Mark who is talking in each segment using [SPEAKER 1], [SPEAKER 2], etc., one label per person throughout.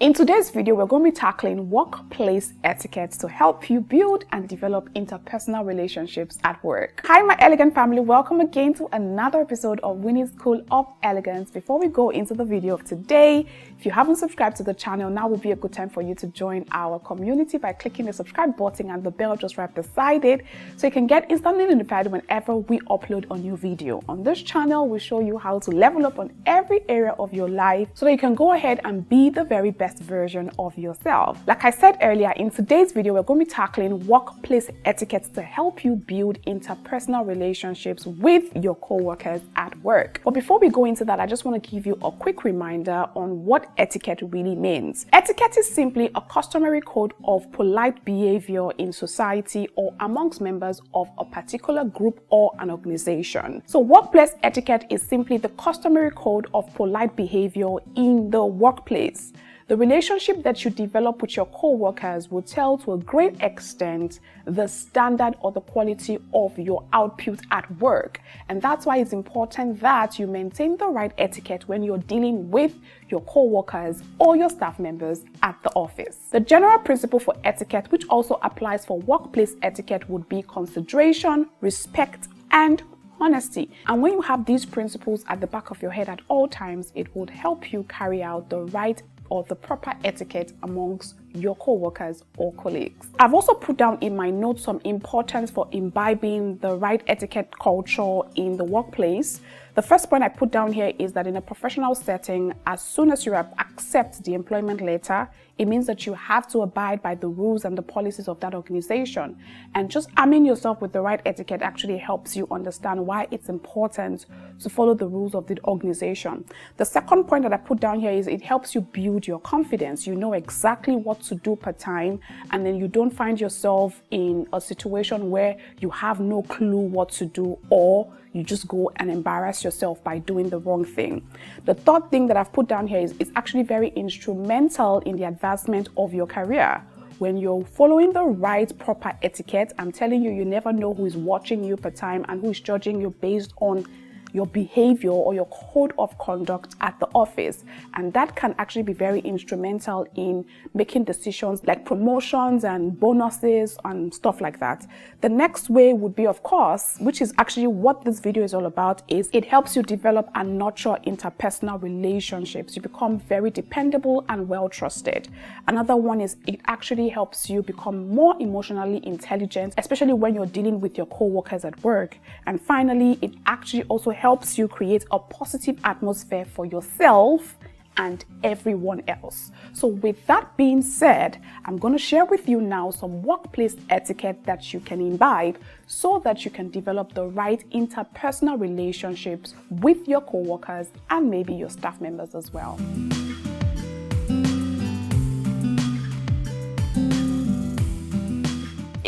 [SPEAKER 1] In today's video, we're going to be tackling workplace etiquette to help you build and develop interpersonal relationships at work. Hi, my elegant family. Welcome again to another episode of Winnie's School of Elegance. Before we go into the video of today, if you haven't subscribed to the channel, now would be a good time for you to join our community by clicking the subscribe button and the bell just right beside it so you can get instantly notified whenever we upload a new video. On this channel, we show you how to level up on every area of your life so that you can go ahead and be the very best version of yourself. Like I said earlier, in today's video, we're going to be tackling workplace etiquette to help you build interpersonal relationships with your co-workers at work. But before we go into that, I just want to give you a quick reminder on what etiquette really means. Etiquette is simply a customary code of polite behavior in society or amongst members of a particular group or an organization. So workplace etiquette is simply the customary code of polite behavior in the workplace. The relationship that you develop with your co-workers will tell to a great extent the standard or the quality of your output at work. And that's why it's important that you maintain the right etiquette when you're dealing with your co-workers or your staff members at the office. The general principle for etiquette, which also applies for workplace etiquette, would be consideration, respect, and honesty. And when you have these principles at the back of your head at all times, it would help you carry out the right or the proper etiquette amongst your co-workers or colleagues. I've also put down in my notes some importance for imbibing the right etiquette culture in the workplace. The first point I put down here is that in a professional setting, as soon as you accept the employment letter, it means that you have to abide by the rules and the policies of that organization. And just arming yourself with the right etiquette actually helps you understand why it's important to follow the rules of the organization. The second point that I put down here is it helps you build your confidence. You know exactly what to do per time, and then you don't find yourself in a situation where you have no clue what to do, or you just go and embarrass yourself by doing the wrong thing. The third thing that I've put down here is it's actually very instrumental in the advancement of your career. When you're following the right proper etiquette, I'm telling you, you never know who is watching you per time and who is judging you based on your behavior or your code of conduct at the office. And that can actually be very instrumental in making decisions like promotions and bonuses and stuff like that. The next way would be, of course, which is actually what this video is all about, is it helps you develop and nurture interpersonal relationships. You become very dependable and well trusted. Another one is it actually helps you become more emotionally intelligent, especially when you're dealing with your co-workers at work. And finally, it actually also helps you create a positive atmosphere for yourself and everyone else. So with that being said, I'm going to share with you now some workplace etiquette that you can imbibe so that you can develop the right interpersonal relationships with your co-workers and maybe your staff members as well.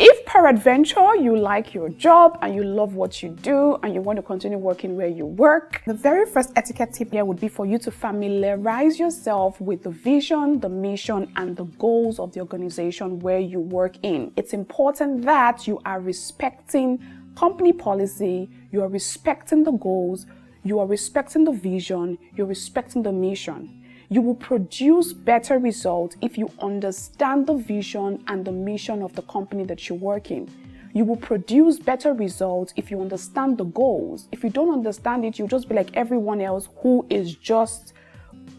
[SPEAKER 1] If peradventure you like your job and you love what you do and you want to continue working where you work, the very first etiquette tip here would be for you to familiarize yourself with the vision, the mission, and the goals of the organization where you work in. It's important that you are respecting company policy, you are respecting the goals, you are respecting the vision, you're respecting the mission. You will produce better results if you understand the vision and the mission of the company that you work in. You will produce better results if you understand the goals. If you don't understand it, you'll just be like everyone else who is just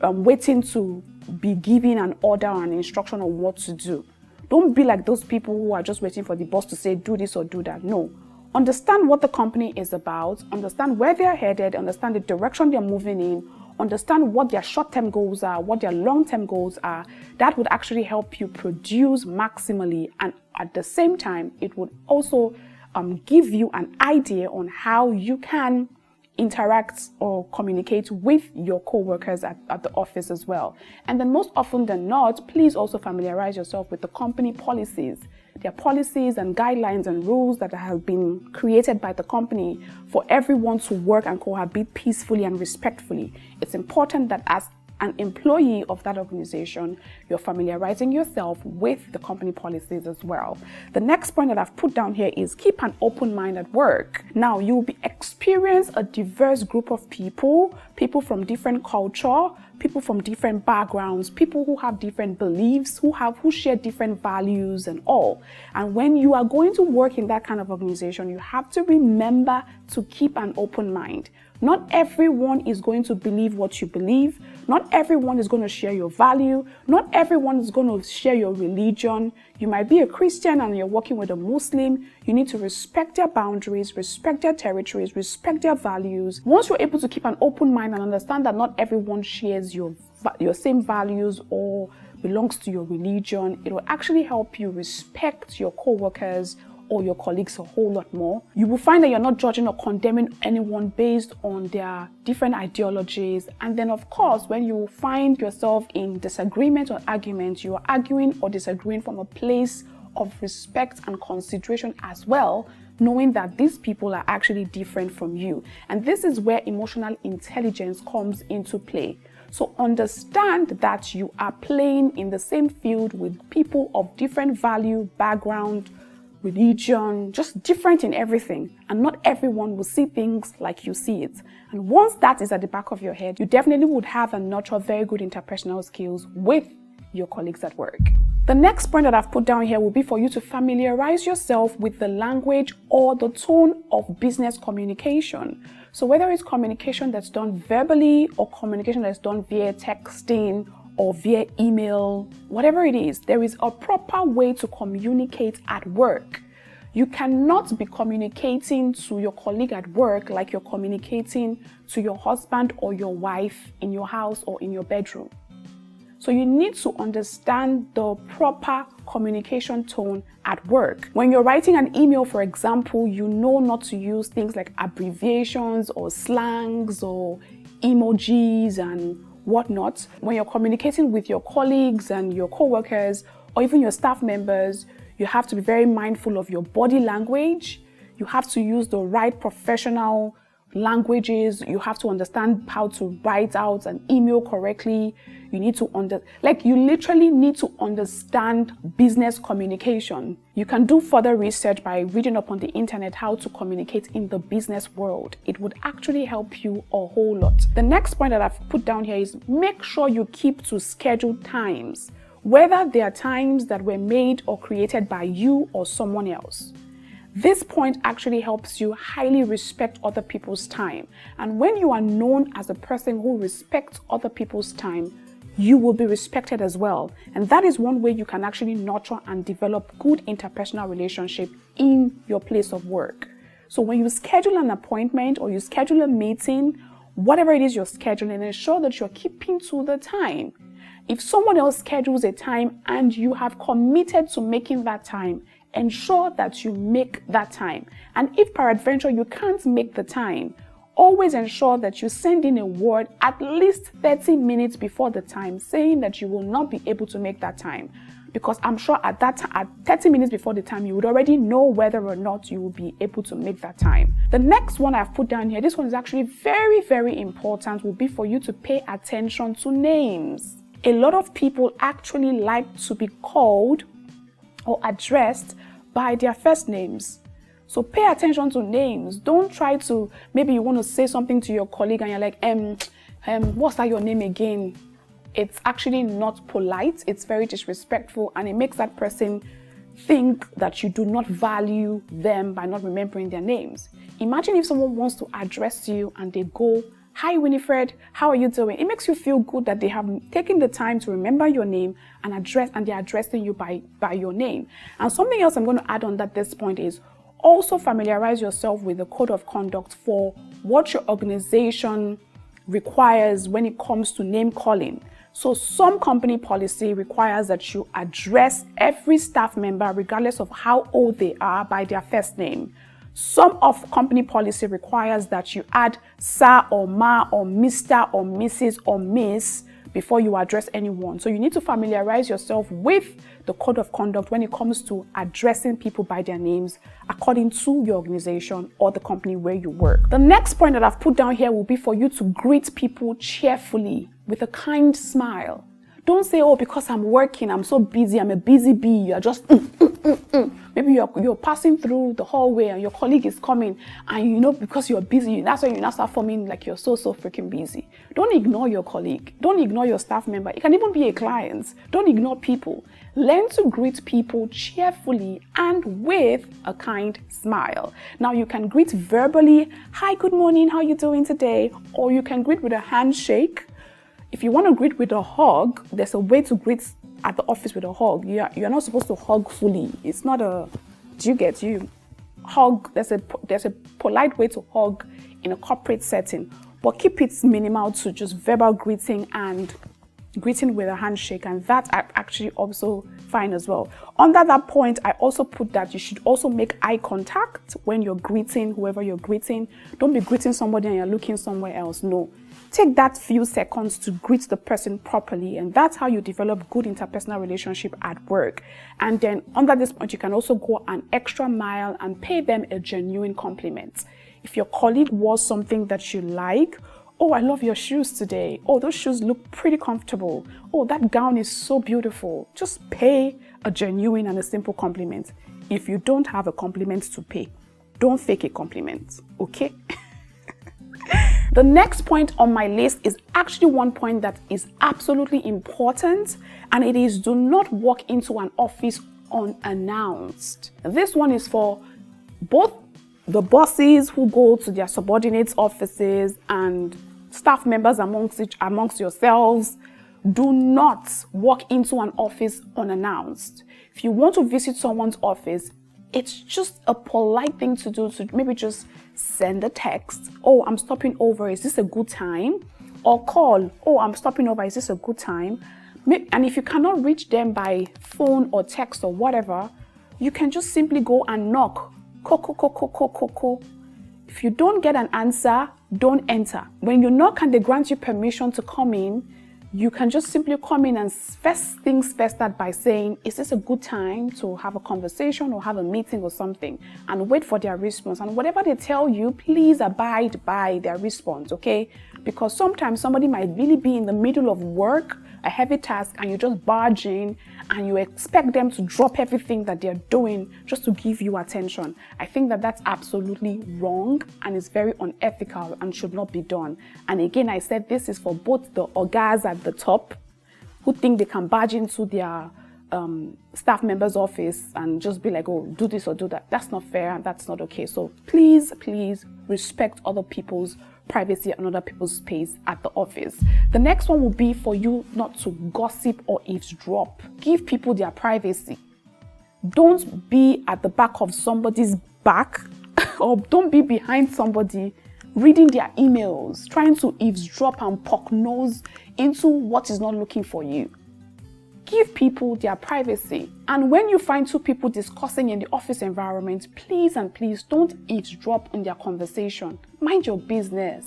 [SPEAKER 1] waiting to be given an order or an instruction on what to do. Don't be like those people who are just waiting for the boss to say, do this or do that. No. Understand what the company is about, understand where they're headed, understand the direction they're moving in, understand what their short-term goals are, what their long-term goals are. That would actually help you produce maximally, and at the same time, it would also give you an idea on how you can interact or communicate with your co-workers at the office as well. And then most often than not, please also familiarize yourself with the company policies. There are policies and guidelines and rules that have been created by the company for everyone to work and cohabit peacefully and respectfully. It's important that as an employee of that organization, you're familiarizing yourself with the company policies as well. The next point that I've put down here is keep an open mind at work. Now, you'll be experience a diverse group of people from different culture, people from different backgrounds, people who have different beliefs, who share different values and all. And when you are going to work in that kind of organization, you have to remember to keep an open mind. Not everyone is going to believe what you believe. Not everyone is going to share your value. Not everyone is going to share your religion. You might be a Christian and you're working with a Muslim. You need to respect their boundaries, respect their territories, respect their values. Once you're able to keep an open mind and understand that not everyone shares your same values or belongs to your religion, it will actually help you respect your co-workers or your colleagues a whole lot more. You will find that you're not judging or condemning anyone based on their different ideologies. And then, of course, when you find yourself in disagreement or argument, you are arguing or disagreeing from a place of respect and consideration as well, knowing that these people are actually different from you. And this is where emotional intelligence comes into play. So understand that you are playing in the same field with people of different value, background, religion, just different in everything, and not everyone will see things like you see it. And once that is at the back of your head, you definitely would have and nurture very good interpersonal skills with your colleagues at work. The next point that I've put down here will be for you to familiarize yourself with the language or the tone of business communication. So whether it's communication that's done verbally or communication that's done via texting or via email, whatever it is, there is a proper way to communicate at work. You cannot be communicating to your colleague at work like you're communicating to your husband or your wife in your house or in your bedroom. So you need to understand the proper communication tone at work. When you're writing an email, for example, you know not to use things like abbreviations or slangs or emojis and whatnot. When you're communicating with your colleagues and your co-workers or even your staff members, you have to be very mindful of your body language. You have to use the right professional languages. You have to understand how to write out an email correctly. You need to you literally need to understand business communication. You can do further research by reading up on the internet how to communicate in the business world. It would actually help you a whole lot. The next point that I've put down here is make sure you keep to scheduled times, whether they are times that were made or created by you or someone else. This point actually helps you highly respect other people's time. And when you are known as a person who respects other people's time, you will be respected as well. And that is one way you can actually nurture and develop good interpersonal relationship in your place of work. So when you schedule an appointment or you schedule a meeting, whatever it is you're scheduling, ensure that you're keeping to the time. If someone else schedules a time and you have committed to making that time, ensure that you make that time. And if peradventure you can't make the time, always ensure that you send in a word at least 30 minutes before the time saying that you will not be able to make that time. Because I'm sure at 30 minutes before the time, you would already know whether or not you will be able to make that time. The next one I've put down here, this one is actually very, very important, will be for you to pay attention to names. A lot of people actually like to be called or addressed by their first names. So pay attention to names. Don't try to, maybe you want to say something to your colleague and you're like, what's that your name again? It's actually not polite. It's very disrespectful and it makes that person think that you do not value them by not remembering their names. Imagine if someone wants to address you and they go, "Hi Winifred, how are you doing?" It makes you feel good that they have taken the time to remember your name and they're addressing you by your name. And something else I'm going to add on at this point is also familiarize yourself with the code of conduct for what your organization requires when it comes to name calling. So some company policy requires that you address every staff member, regardless of how old they are, by their first name. Some of company policy requires that you add sir or ma or Mr. or Mrs. or Miss before you address anyone. So you need to familiarize yourself with the code of conduct when it comes to addressing people by their names according to your organization or the company where you work. The next point that I've put down here will be for you to greet people cheerfully with a kind smile. Don't say, "Oh, because I'm working, I'm so busy, I'm a busy bee, you're just Maybe you're passing through the hallway and your colleague is coming, and because you're busy, that's why you now start forming like you're so freaking busy. Don't ignore your colleague. Don't ignore your staff member. It can even be a client. Don't ignore people. Learn to greet people cheerfully and with a kind smile. Now you can greet verbally, hi, good morning, how are you doing today? Or you can greet with a handshake. If you want to greet with a hug, there's a way to greet at the office with a hug. You're not supposed to hug fully. It's not a, you hug. There's a polite way to hug in a corporate setting, but keep it minimal to just verbal greeting and greeting with a handshake, and that's actually also fine as well. Under that point, I also put that you should also make eye contact when you're greeting whoever you're greeting. Don't be greeting somebody and you're looking somewhere else. No. Take that few seconds to greet the person properly, and that's how you develop good interpersonal relationship at work. And then under this point, you can also go an extra mile and pay them a genuine compliment. If your colleague wore something that you like, oh, I love your shoes today. Oh, those shoes look pretty comfortable. Oh, that gown is so beautiful. Just pay a genuine and a simple compliment. If you don't have a compliment to pay, don't fake a compliment, okay? The next point on my list is actually one point that is absolutely important, and it is do not walk into an office unannounced. This one is for both the bosses who go to their subordinates' offices and staff members amongst yourselves. Do not walk into an office unannounced. If you want to visit someone's office, it's just a polite thing to do, to maybe just send a text. Oh, I'm stopping over. Is this a good time? Or call. Oh, I'm stopping over. Is this a good time? And if you cannot reach them by phone or text or whatever, you can just simply go and knock. If you don't get an answer, don't enter. When you knock and they grant you permission to come in, you can just simply come in and first things first start by saying, is this a good time to have a conversation or have a meeting or something? And wait for their response. And whatever they tell you, please abide by their response, okay? Because sometimes somebody might really be in the middle of work, a heavy task, and you just barge in and you expect them to drop everything that they're doing just to give you attention. I think that that's absolutely wrong and is very unethical and should not be done. And again, I said this is for both the ogas at the top who think they can barge into their staff member's office and just be like, oh, do this or do that. That's not fair and that's not okay. So please respect other people's privacy and other people's space at the office. The next one will be for you not to gossip or eavesdrop. Give people their privacy. Don't be at the back of somebody's back or don't be behind somebody reading their emails, trying to eavesdrop and poke nose into what is not looking for you. Give people their privacy. And when you find two people discussing in the office environment, please don't eavesdrop on their conversation. Mind your business,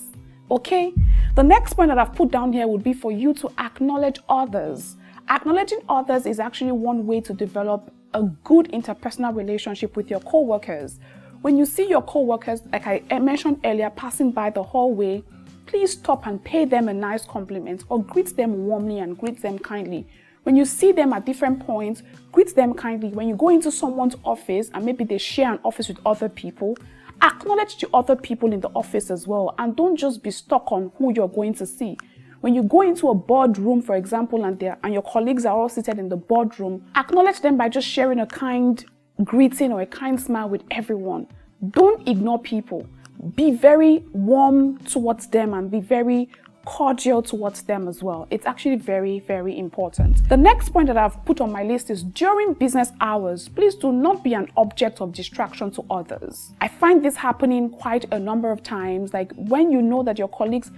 [SPEAKER 1] okay? The next point that I've put down here would be for you to acknowledge others. Acknowledging others is actually one way to develop a good interpersonal relationship with your co-workers. When you see your co-workers, like I mentioned earlier, passing by the hallway, please stop and pay them a nice compliment or greet them warmly and greet them kindly. When you see them at different points, greet them kindly. When you go into someone's office and maybe they share an office with other people, acknowledge the other people in the office as well, and don't just be stuck on who you're going to see. When you go into a boardroom, for example, and your colleagues are all seated in the boardroom, acknowledge them by just sharing a kind greeting or a kind smile with everyone. Don't ignore people. Be very warm towards them and be very cordial towards them as well. It's actually very, very important. The next point that I've put on my list is during business hours, please do not be an object of distraction to others. I find this happening quite a number of times, like when you know that your colleagues,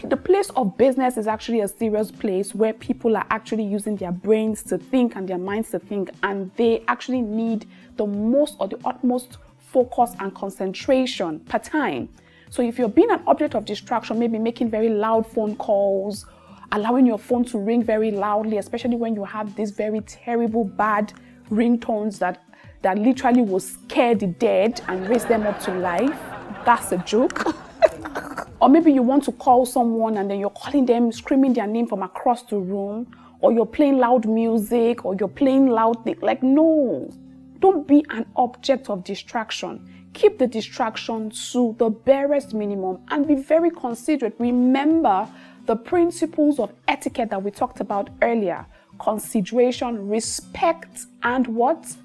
[SPEAKER 1] the place of business is actually a serious place where people are actually using their brains to think and their minds to think, and they actually need the most or the utmost focus and concentration per time. So if you're being an object of distraction, maybe making very loud phone calls, allowing your phone to ring very loudly, especially when you have these very terrible, bad ringtones that literally will scare the dead and raise them up to life, that's a joke. Or maybe you want to call someone and then you're calling them, screaming their name from across the room, or you're playing loud music, or you're playing loud things. Like, no, Don't be an object of distraction. Keep the distraction to the barest minimum and be very considerate. Remember the principles of etiquette that we talked about earlier. Consideration, respect, and what?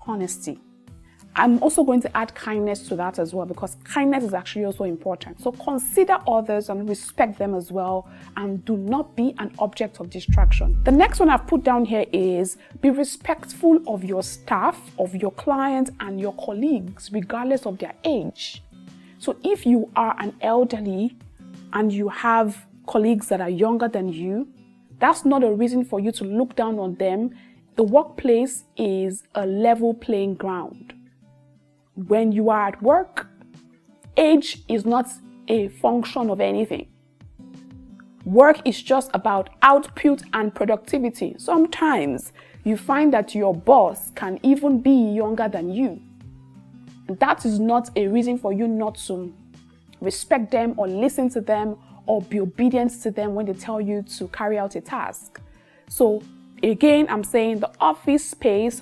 [SPEAKER 1] Honesty. I'm also going to add kindness to that as well, because kindness is actually also important. So consider others and respect them as well, and do not be an object of distraction. The next one I've put down here is be respectful of your staff, of your clients, and your colleagues, regardless of their age. So if you are an elderly and you have colleagues that are younger than you, that's not a reason for you to look down on them. The workplace is a level playing ground. When you are at work, age is not a function of anything. Work is just about output and productivity. Sometimes you find that your boss can even be younger than you. That is not a reason for you not to respect them or listen to them or be obedient to them when they tell you to carry out a task. So again, I'm saying the office space,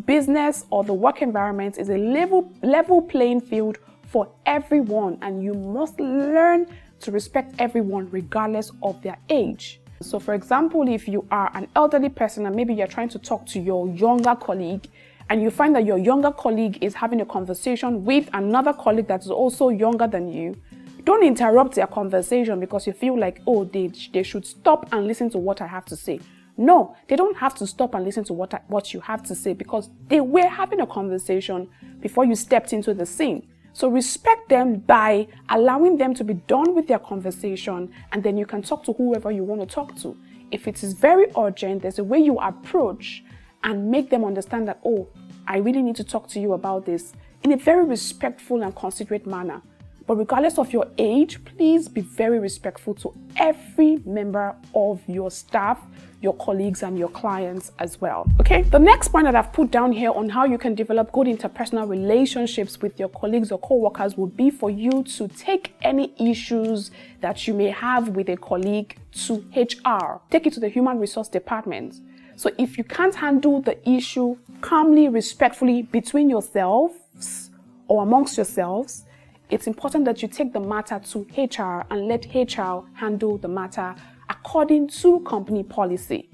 [SPEAKER 1] business, or the work environment is a level playing field for everyone, and you must learn to respect everyone regardless of their age. So for example, if you are an elderly person and maybe you're trying to talk to your younger colleague, and you find that your younger colleague is having a conversation with another colleague that is also younger than you, don't interrupt their conversation because you feel like, oh, they should stop and listen to what I have to say. No, they don't have to stop and listen to what you have to say, because they were having a conversation before you stepped into the scene. So respect them by allowing them to be done with their conversation, and then you can talk to whoever you want to talk to. If it is very urgent, there's a way you approach and make them understand that, oh, I really need to talk to you about this in a very respectful and considerate manner. But regardless of your age, please be very respectful to every member of your staff, your colleagues, and your clients as well. Okay, the next point that I've put down here on how you can develop good interpersonal relationships with your colleagues or co-workers would be for you to take any issues that you may have with a colleague to HR. Take it to the human resource department. So if you can't handle the issue calmly, respectfully between yourselves or amongst yourselves, it's important that you take the matter to HR and let HR handle the matter according to company policy.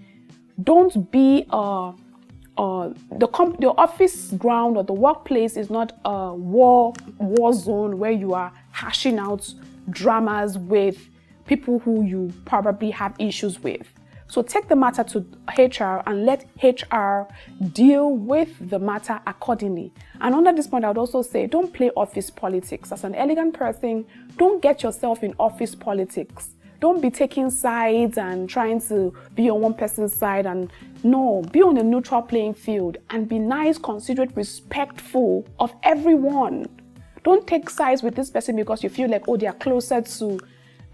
[SPEAKER 1] Don't be the office ground or the workplace is not a war zone where you are hashing out dramas with people who you probably have issues with. So take the matter to HR and let HR deal with the matter accordingly. And under this point, I would also say, don't play office politics. As an elegant person, don't get yourself in office politics. Don't be taking sides and trying to be on one person's side. And no, be on a neutral playing field and be nice, considerate, respectful of everyone. Don't take sides with this person because you feel like, oh, they are closer to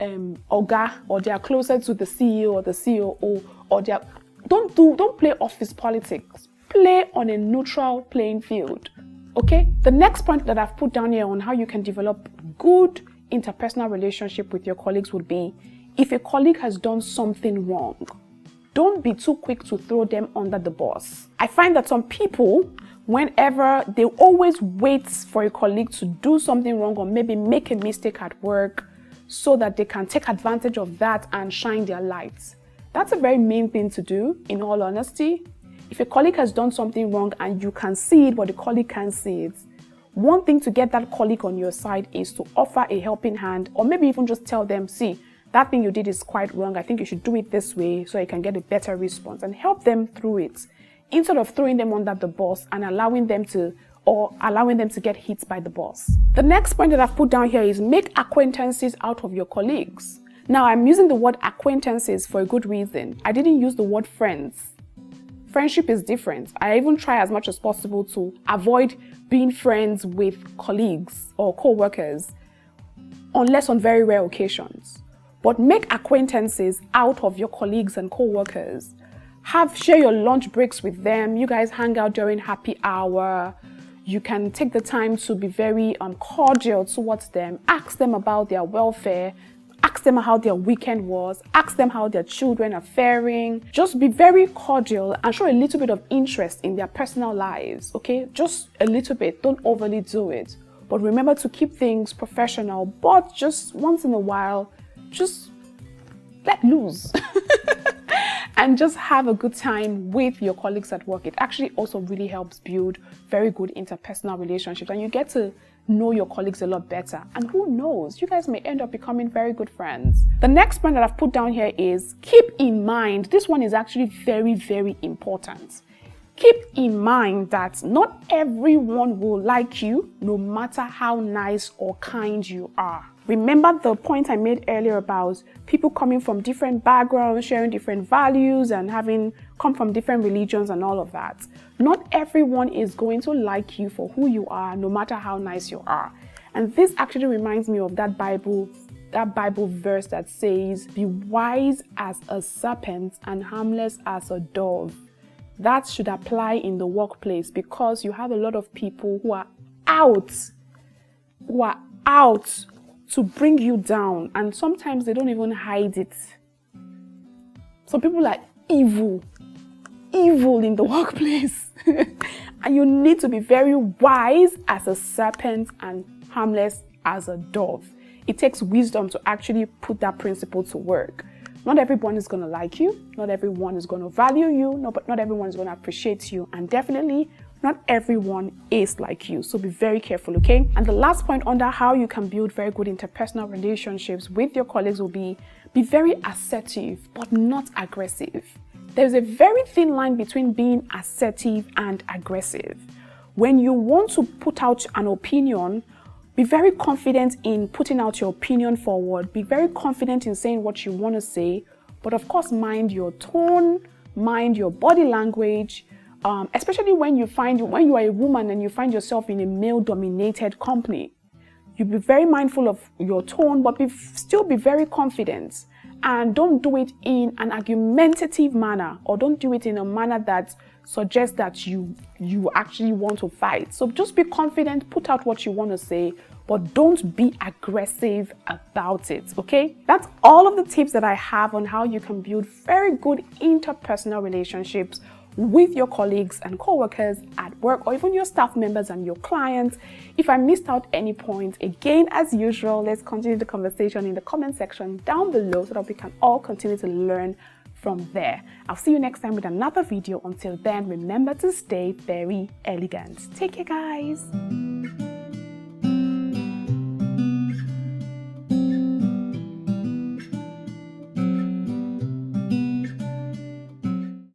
[SPEAKER 1] Oga, or they are closer to the CEO or the COO, or they are, don't play office politics. Play on a neutral playing field. Okay? The next point that I've put down here on how you can develop good interpersonal relationship with your colleagues would be, if a colleague has done something wrong, don't be too quick to throw them under the bus. I find that some people, whenever they always wait for a colleague to do something wrong or maybe make a mistake at work, so that they can take advantage of that and shine their lights. That's a very mean thing to do, in all honesty. If a colleague has done something wrong and you can see it, but the colleague can't see it, one thing to get that colleague on your side is to offer a helping hand, or maybe even just tell them, see, that thing you did is quite wrong. I think you should do it this way so you can get a better response, and help them through it, instead of throwing them under the bus and allowing them to get hit by the boss. The next point that I've put down here is make acquaintances out of your colleagues. Now, I'm using the word acquaintances for a good reason. I didn't use the word friends. Friendship is different. I even try as much as possible to avoid being friends with colleagues or co-workers, unless on very rare occasions. But make acquaintances out of your colleagues and co-workers. Share your lunch breaks with them. You guys hang out during happy hour. You can take the time to be very cordial towards them. Ask them about their welfare. Ask Ask them how their weekend was. Ask them how their children are faring. Just be very cordial and show a little bit of interest in their personal lives, okay? Just a little bit. Don't overly do it. But remember to keep things professional, but just once in a while, just let loose. And just have a good time with your colleagues at work. It actually also really helps build very good interpersonal relationships, and you get to know your colleagues a lot better. And who knows, you guys may end up becoming very good friends. The next point that I've put down here is keep in mind. This one is actually very, very important. Keep in mind that not everyone will like you, no matter how nice or kind you are. Remember the point I made earlier about people coming from different backgrounds, sharing different values, and having come from different religions and all of that. Not everyone is going to like you for who you are, no matter how nice you are. And this actually reminds me of that Bible verse that says, "Be wise as a serpent and harmless as a dove." That should apply in the workplace, because you have a lot of people who are out to bring you down, and sometimes they don't even hide it. Some people are evil in the workplace. And you need to be very wise as a serpent and harmless as a dove. It takes wisdom to actually put that principle to work. Not everyone is going to like you. Not everyone is going to value you. No, but not everyone is going to appreciate you. And definitely not everyone is like you. So be very careful, okay? And the last point under how you can build very good interpersonal relationships with your colleagues will be very assertive, but not aggressive. There's a very thin line between being assertive and aggressive. When you want to put out an opinion, be very confident in putting out your opinion forward. Be very confident in saying what you want to say. But of course, mind your tone, mind your body language, especially when you are a woman and you find yourself in a male-dominated company. You be very mindful of your tone, but still be very confident. And don't do it in an argumentative manner, or don't do it in a manner that suggests that you actually want to fight. So just be confident, put out what you want to say, but don't be aggressive about it, okay? That's all of the tips that I have on how you can build very good interpersonal relationships with your colleagues and co-workers at work, or even your staff members and your clients. If I missed out any point, again, as usual, let's continue the conversation in the comment section down below so that we can all continue to learn from there. I'll see you next time with another video. Until then, remember to stay very elegant. Take care, guys.